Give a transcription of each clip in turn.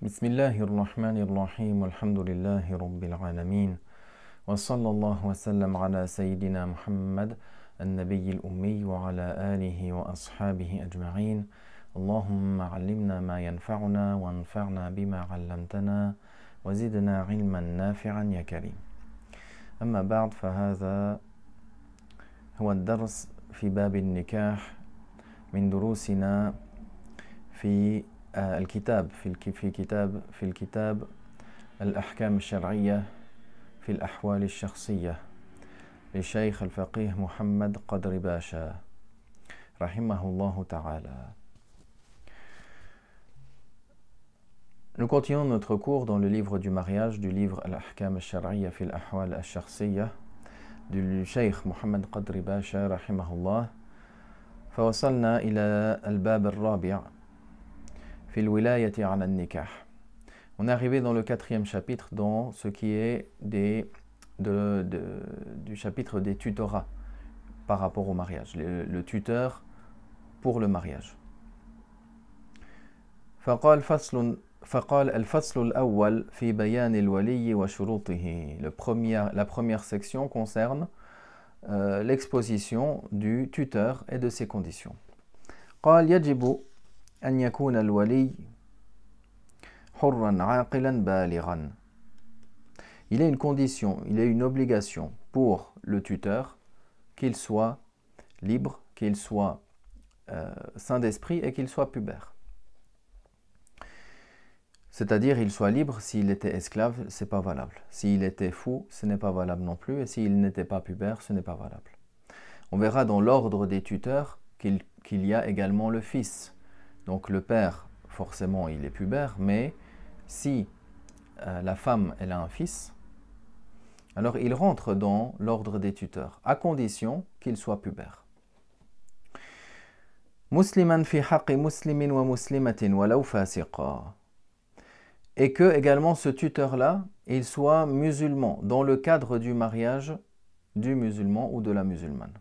بسم الله الرحمن الرحيم والحمد لله رب العالمين وصلى الله وسلم على سيدنا محمد النبي الأمي وعلى آله وأصحابه أجمعين اللهم علمنا ما ينفعنا وانفعنا بما علمتنا وزدنا علما نافعا يا كريم. أما بعد فهذا هو الدرس في باب النكاح من دروسنا في الكتاب في الكتاب الأحكام الشرعية في الأحوال الشخصية للشيخ الفقيه محمد قدر باشا رحمه الله تعالى. Nous continuons notre cours dans le livre du mariage, du livre Al-Ahkam al-Shar'iyya fi al-Ahwal al-Shakhsiyya du Cheikh Mohammed Qadri Basha rahimahullah. فوصلنا إلى الباب الرابع في الولاية على النكاح. On est arrivé dans le 4e chapitre, dans ce qui est du chapitre des tutorats par rapport au mariage, le tuteur pour le mariage. فقال الفصل الأول في بيان الولي وشروطه. La première section concerne l'exposition du tuteur et de ses conditions. قال يجب أن يكون الولي حرا عاقلا بالغا. Il est une condition, il est une obligation pour le tuteur qu'il soit libre, qu'il soit saint d'esprit et qu'il soit pubère. C'est-à-dire, il soit libre. S'il était esclave, ce n'est pas valable. S'il était fou, ce n'est pas valable non plus. Et s'il n'était pas pubère, ce n'est pas valable. On verra dans l'ordre des tuteurs qu'il y a également le fils. Donc le père, forcément, il est pubère, mais si la femme, elle a un fils, alors il rentre dans l'ordre des tuteurs, à condition qu'il soit pubère. Musliman fi haqqi muslimin wa muslimatin walau fasiqa. Et que également ce tuteur-là, il soit musulman, dans le cadre du mariage du musulman ou de la musulmane.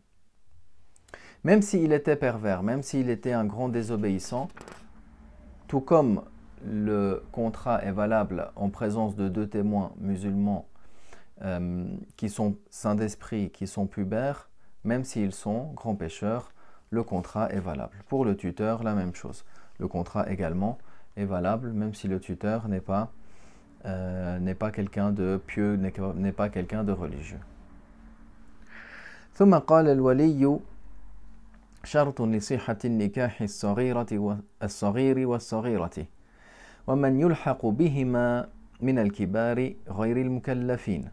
Même s'il était pervers, même s'il était un grand désobéissant, tout comme le contrat est valable en présence de 2 témoins musulmans qui sont saints d'esprit, qui sont pubères, même s'ils sont grands pécheurs, le contrat est valable. Pour le tuteur, la même chose. Le contrat également est valable, même si le tuteur n'est pas quelqu'un de pieux, n'est pas quelqu'un de religieux. ثم قال الولي شرط لصحة النكاح الصغير والصغيرة ومن يلحق بهما من الكبار غير المكلفين.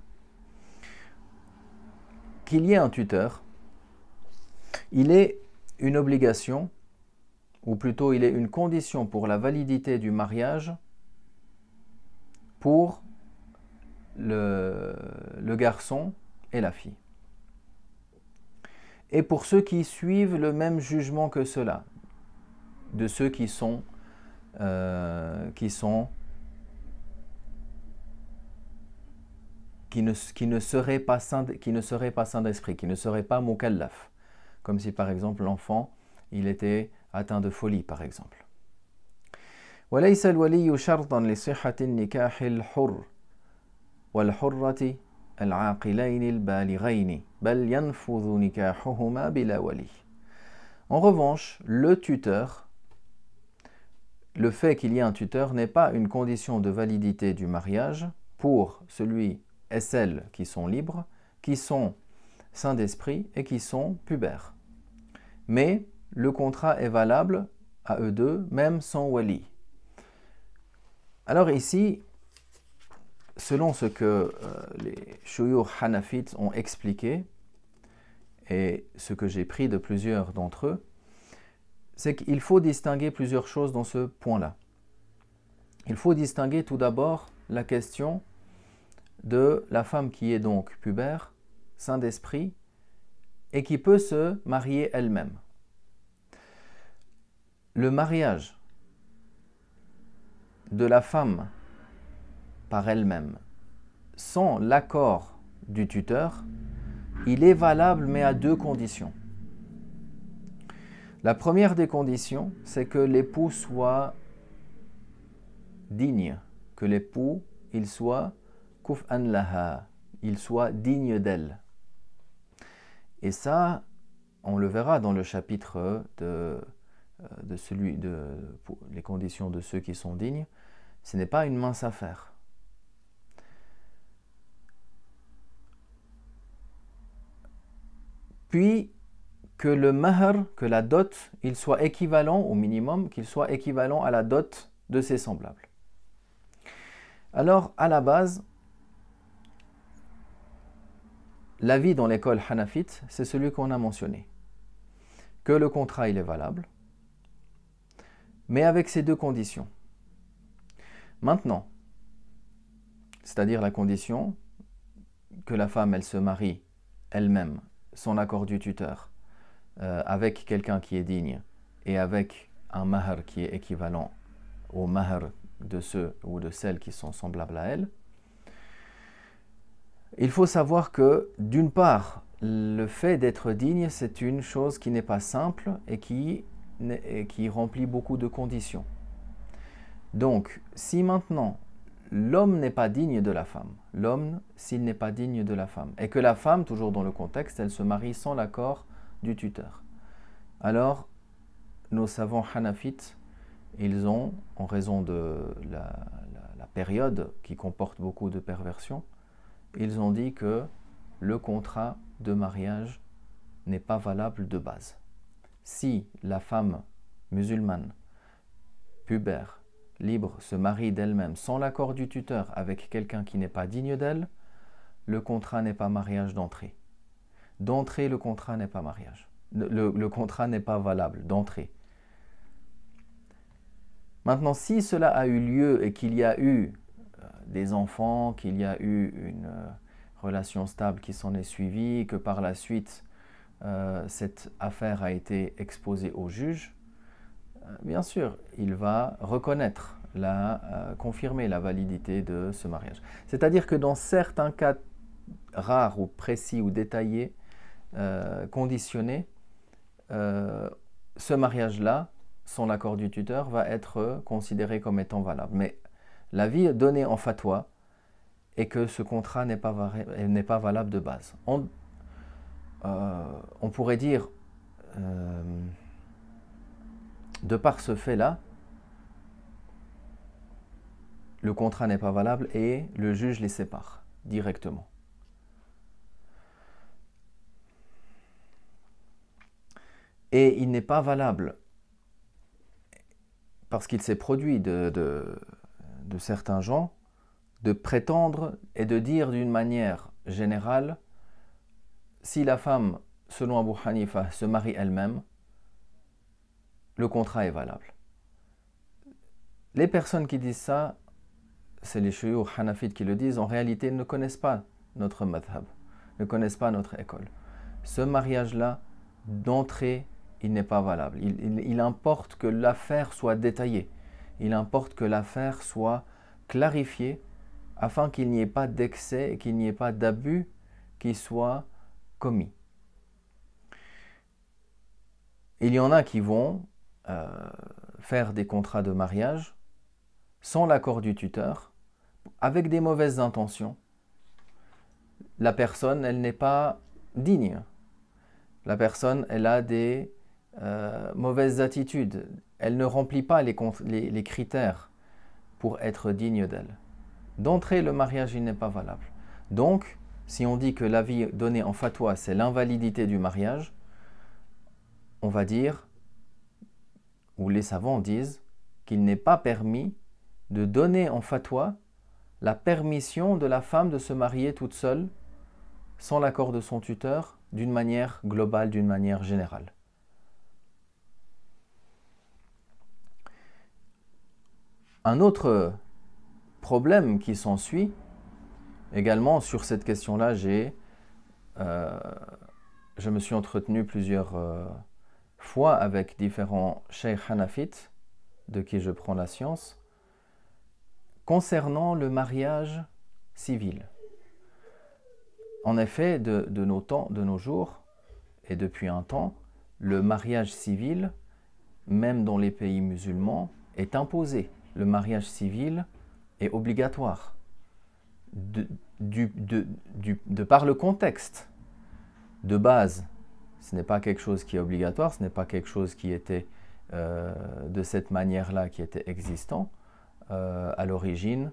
Qu'il y ait un tuteur, il est une obligation, ou plutôt il est une condition pour la validité du mariage pour le garçon et la fille. Et pour ceux qui suivent le même jugement que cela, de ceux qui ne seraient pas saints d'esprit, qui ne seraient pas mukallaf, comme si par exemple l'enfant il était atteint de folie par exemple. وليس الولي شرطا لصحة النكاح الحر والحرة العاقلين البالغين بل ينفذ نكاحهما بلا ولي. En revanche, le tuteur, le fait qu'il y ait un tuteur n'est pas une condition de validité du mariage pour celui et celles qui sont libres, qui sont saints d'esprit et qui sont pubères. Mais le contrat est valable à eux deux, même sans wali. Alors ici, selon ce que les shuyukh hanafites ont expliqué, et ce que j'ai pris de plusieurs d'entre eux, c'est qu'il faut distinguer plusieurs choses dans ce point-là. Il faut distinguer tout d'abord la question de la femme qui est donc pubère, saint d'esprit, et qui peut se marier elle-même. Le mariage de la femme par elle-même, sans l'accord du tuteur, il est valable mais à 2 conditions. La première des conditions, c'est que l'époux soit digne, que l'époux, il soit kuf'an laha, il soit digne d'elle. Et ça, on le verra dans le chapitre de les conditions de ceux qui sont dignes. Ce n'est pas une mince affaire. Puis, que le mahr, que la dot, il soit équivalent au minimum, qu'il soit équivalent à la dot de ses semblables. Alors, à la base, l'avis dans l'école hanafite, c'est celui qu'on a mentionné. Que le contrat, il est valable, mais avec ces deux conditions. Maintenant, c'est-à-dire la condition que la femme, elle se marie elle-même, son accord du tuteur, avec quelqu'un qui est digne et avec un mahr qui est équivalent au mahr de ceux ou de celles qui sont semblables à elle. Il faut savoir que, d'une part, le fait d'être digne, c'est une chose qui n'est pas simple et qui remplit beaucoup de conditions. Donc, si maintenant, l'homme n'est pas digne de la femme, l'homme, s'il n'est pas digne de la femme, et que la femme, toujours dans le contexte, elle se marie sans l'accord du tuteur, alors, nos savants hanafites, ils ont, en raison de la période qui comporte beaucoup de perversions, ils ont dit que le contrat de mariage n'est pas valable de base. Si la femme musulmane, pubère, libre, se marie d'elle-même sans l'accord du tuteur avec quelqu'un qui n'est pas digne d'elle, le contrat n'est pas mariage d'entrée. D'entrée, le contrat n'est pas mariage. Le contrat n'est pas valable d'entrée. Maintenant, si cela a eu lieu et qu'il y a eu des enfants, qu'il y a eu une relation stable qui s'en est suivie, que par la suite cette affaire a été exposée au juge, bien sûr, il va reconnaître, confirmer la validité de ce mariage. C'est-à-dire que dans certains cas rares ou précis ou détaillés, conditionnés, ce mariage-là, sans l'accord du tuteur, va être considéré comme étant valable. Mais l'avis donné en fatwa est que ce contrat n'est pas valable de base. On pourrait dire, de par ce fait-là, le contrat n'est pas valable et le juge les sépare directement. Et il n'est pas valable parce qu'il s'est produit de certains gens de prétendre et de dire d'une manière générale, si la femme, selon Abu Hanifa, se marie elle-même, le contrat est valable. Les personnes qui disent ça, c'est les shuyukh hanafites qui le disent, en réalité ne connaissent pas notre madhab, ne connaissent pas notre école. Ce mariage-là, d'entrée, il n'est pas valable. Il importe que l'affaire soit détaillée. Il importe que l'affaire soit clarifiée afin qu'il n'y ait pas d'excès et qu'il n'y ait pas d'abus qui soient commis. Il y en a qui vont faire des contrats de mariage sans l'accord du tuteur, avec des mauvaises intentions. La personne, elle n'est pas digne. La personne, elle a des mauvaises attitudes. Elle ne remplit pas les critères pour être digne d'elle. D'entrée, le mariage, il n'est pas valable. Donc, si on dit que l'avis donné en fatwa, c'est l'invalidité du mariage, on va dire, ou les savants disent, qu'il n'est pas permis de donner en fatwa la permission de la femme de se marier toute seule, sans l'accord de son tuteur, d'une manière globale, d'une manière générale. Un autre problème qui s'ensuit, également sur cette question-là, je me suis entretenu plusieurs fois avec différents cheikh hanafites, de qui je prends la science, concernant le mariage civil. En effet, de nos jours, et depuis un temps, le mariage civil, même dans les pays musulmans, est imposé. Le mariage civil est obligatoire. De par le contexte, de base, ce n'est pas quelque chose qui est obligatoire, ce n'est pas quelque chose qui était de cette manière-là, qui était existant. À l'origine,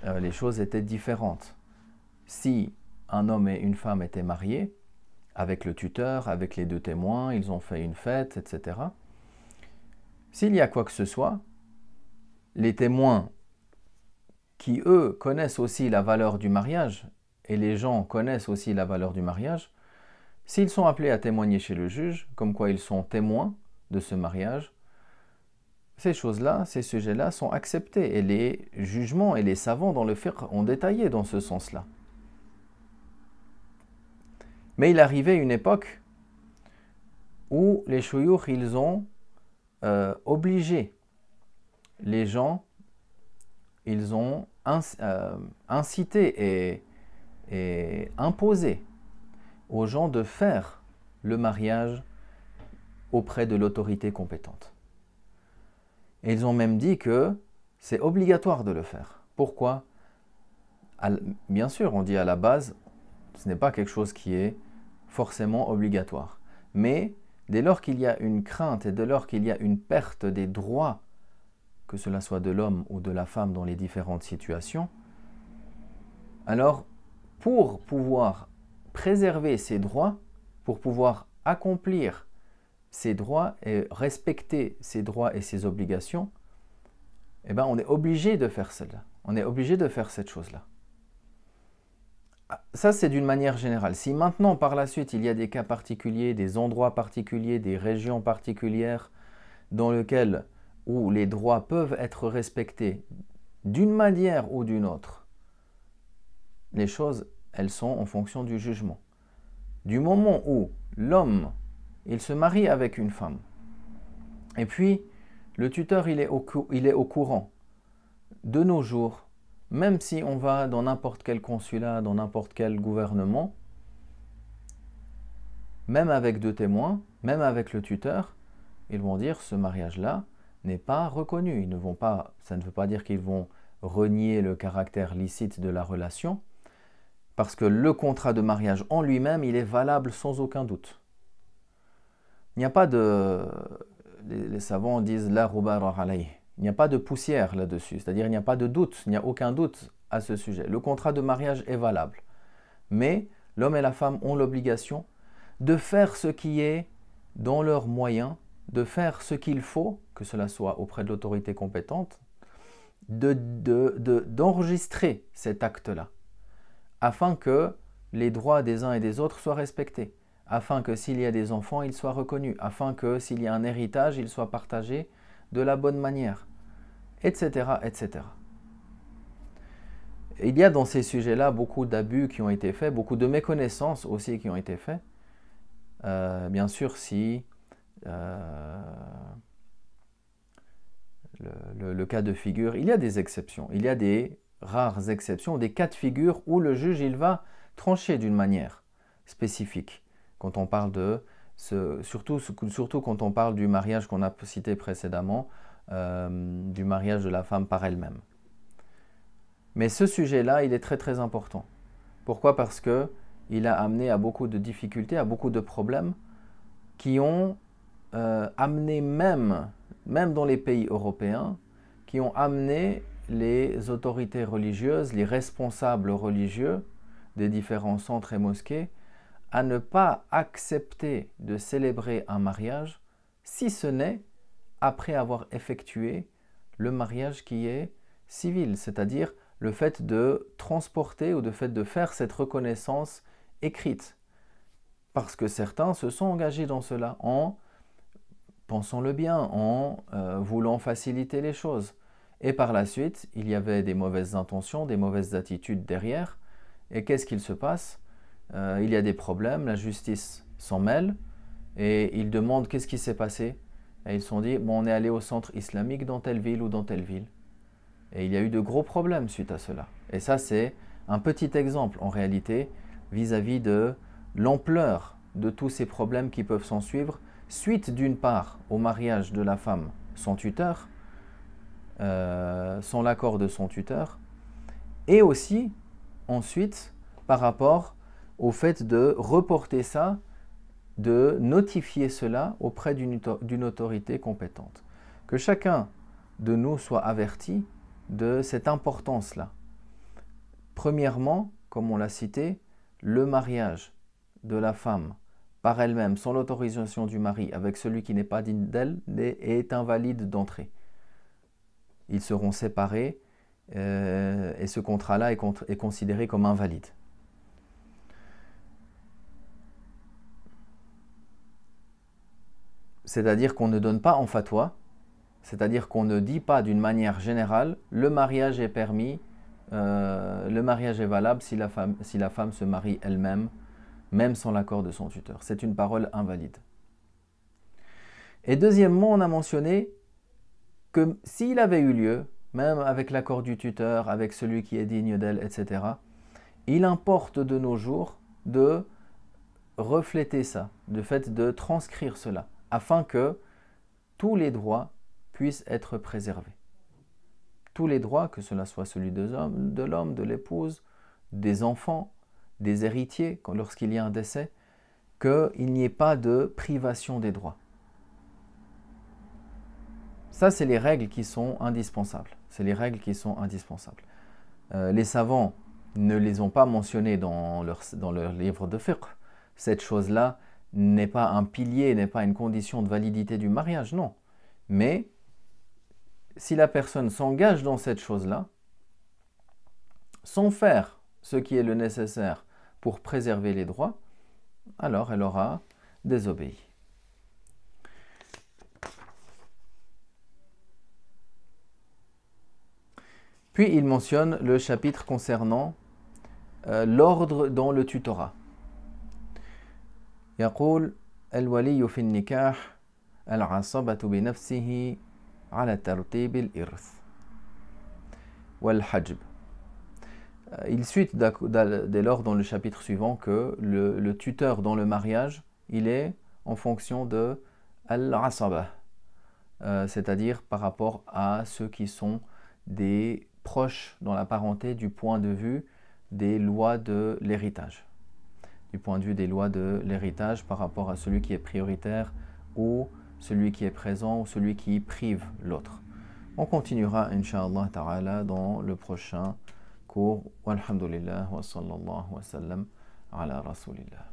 les choses étaient différentes. Si un homme et une femme étaient mariés, avec le tuteur, avec les deux témoins, ils ont fait une fête, etc. S'il y a quoi que ce soit, les témoins qui, eux, connaissent aussi la valeur du mariage, et les gens connaissent aussi la valeur du mariage, s'ils sont appelés à témoigner chez le juge, comme quoi ils sont témoins de ce mariage, ces choses-là, ces sujets-là sont acceptés, et les jugements et les savants dans le fiqh ont détaillé dans ce sens-là. Mais il arrivait une époque où les shuyukh, ils ont obligé les gens, ils ont incité et imposé aux gens de faire le mariage auprès de l'autorité compétente. Et ils ont même dit que c'est obligatoire de le faire. Pourquoi? Bien sûr, on dit à la base, ce n'est pas quelque chose qui est forcément obligatoire. Mais dès lors qu'il y a une crainte et dès lors qu'il y a une perte des droits, que cela soit de l'homme ou de la femme dans les différentes situations, alors pour pouvoir préserver ces droits, pour pouvoir accomplir ces droits et respecter ces droits et ces obligations, eh bien on est obligé de faire cela. On est obligé de faire cette chose-là. Ça, c'est d'une manière générale. Si maintenant, par la suite, il y a des cas particuliers, des endroits particuliers, des régions particulières dans lesquelles où les droits peuvent être respectés d'une manière ou d'une autre, les choses, elles sont en fonction du jugement. Du moment où l'homme, il se marie avec une femme, et puis le tuteur, il est au courant. De nos jours, même si on va dans n'importe quel consulat, dans n'importe quel gouvernement, même avec deux témoins, même avec le tuteur, ils vont dire ce mariage-là n'est pas reconnu. Ils ne vont pas, ça ne veut pas dire qu'ils vont renier le caractère licite de la relation, parce que le contrat de mariage en lui-même, il est valable sans aucun doute. Il n'y a pas de... Les savants disent « la ghubara alayh ». Il n'y a pas de poussière là-dessus, c'est-à-dire il n'y a pas de doute, il n'y a aucun doute à ce sujet. Le contrat de mariage est valable. Mais l'homme et la femme ont l'obligation de faire ce qui est dans leurs moyens, de faire ce qu'il faut, que cela soit auprès de l'autorité compétente, d'enregistrer cet acte-là, afin que les droits des uns et des autres soient respectés, afin que s'il y a des enfants, ils soient reconnus, afin que s'il y a un héritage, il soit partagé de la bonne manière, etc., etc. Il y a dans ces sujets-là beaucoup d'abus qui ont été faits, beaucoup de méconnaissances aussi qui ont été faits. Bien sûr, si le cas de figure, il y a des exceptions, il y a des rares exceptions, des cas de figure où le juge il va trancher d'une manière spécifique. Quand on parle de surtout quand on parle du mariage qu'on a cité précédemment, du mariage de la femme par elle-même. Mais ce sujet-là, il est très très important. Pourquoi? Parce que il a amené à beaucoup de difficultés, à beaucoup de problèmes qui ont amené même dans les pays européens, qui ont amené les autorités religieuses, les responsables religieux des différents centres et mosquées à ne pas accepter de célébrer un mariage, si ce n'est après avoir effectué le mariage qui est civil, c'est-à-dire le fait de transporter ou le fait de faire cette reconnaissance écrite. Parce que certains se sont engagés dans cela en pensant le bien, en voulant faciliter les choses. Et par la suite, il y avait des mauvaises intentions, des mauvaises attitudes derrière. Et qu'est-ce qu'il se passe? Il y a des problèmes, la justice s'en mêle et ils demandent qu'est-ce qui s'est passé. Et ils se sont dit, bon, on est allé au centre islamique dans telle ville ou dans telle ville. Et il y a eu de gros problèmes suite à cela. Et ça, c'est un petit exemple en réalité vis-à-vis de l'ampleur de tous ces problèmes qui peuvent s'en suivre, suite d'une part au mariage de la femme sans tuteur, sans l'accord de son tuteur, et aussi ensuite par rapport au fait de reporter ça, de notifier cela auprès d'une autorité compétente. Que chacun de nous soit averti de cette importance-là. Premièrement, comme on l'a cité, le mariage de la femme par elle-même, sans l'autorisation du mari, avec celui qui n'est pas digne d'elle, est invalide d'entrée. Ils seront séparés et ce contrat-là est considéré comme invalide. C'est-à-dire qu'on ne donne pas en fatwa, c'est-à-dire qu'on ne dit pas d'une manière générale, le mariage est permis, le mariage est valable si la femme se marie elle-même, même sans l'accord de son tuteur. C'est une parole invalide. Et deuxièmement, on a mentionné que s'il avait eu lieu, même avec l'accord du tuteur, avec celui qui est digne d'elle, etc., il importe de nos jours de refléter ça, de fait de transcrire cela, afin que tous les droits puissent être préservés. Tous les droits, que cela soit celui de l'homme, de l'épouse, des enfants, des héritiers, lorsqu'il y a un décès, qu'il n'y ait pas de privation des droits. Ça, c'est les règles qui sont indispensables. C'est les règles qui sont indispensables. Les savants ne les ont pas mentionnées dans leur livre de fiqh. Cette chose-là n'est pas un pilier, n'est pas une condition de validité du mariage, non. Mais si la personne s'engage dans cette chose-là, sans faire ce qui est le nécessaire pour préserver les droits, alors elle aura désobéi. Puis il mentionne le chapitre concernant l'ordre dans le tutorat. يقول الولي في النكاح العصبة بنفسه على ترتيب الإرث والحجب. Il suit dès lors dans le chapitre suivant que le tuteur dans le mariage, il est en fonction de al-asaba, c'est-à-dire par rapport à ceux qui sont des proches dans la parenté du point de vue des lois de l'héritage. Du point de vue des lois de l'héritage par rapport à celui qui est prioritaire ou celui qui est présent ou celui qui prive l'autre. On continuera, Inch'Allah Ta'ala, dans le prochain cours. Walhamdulillah wa sallallahu wa sallam ala rasulillah.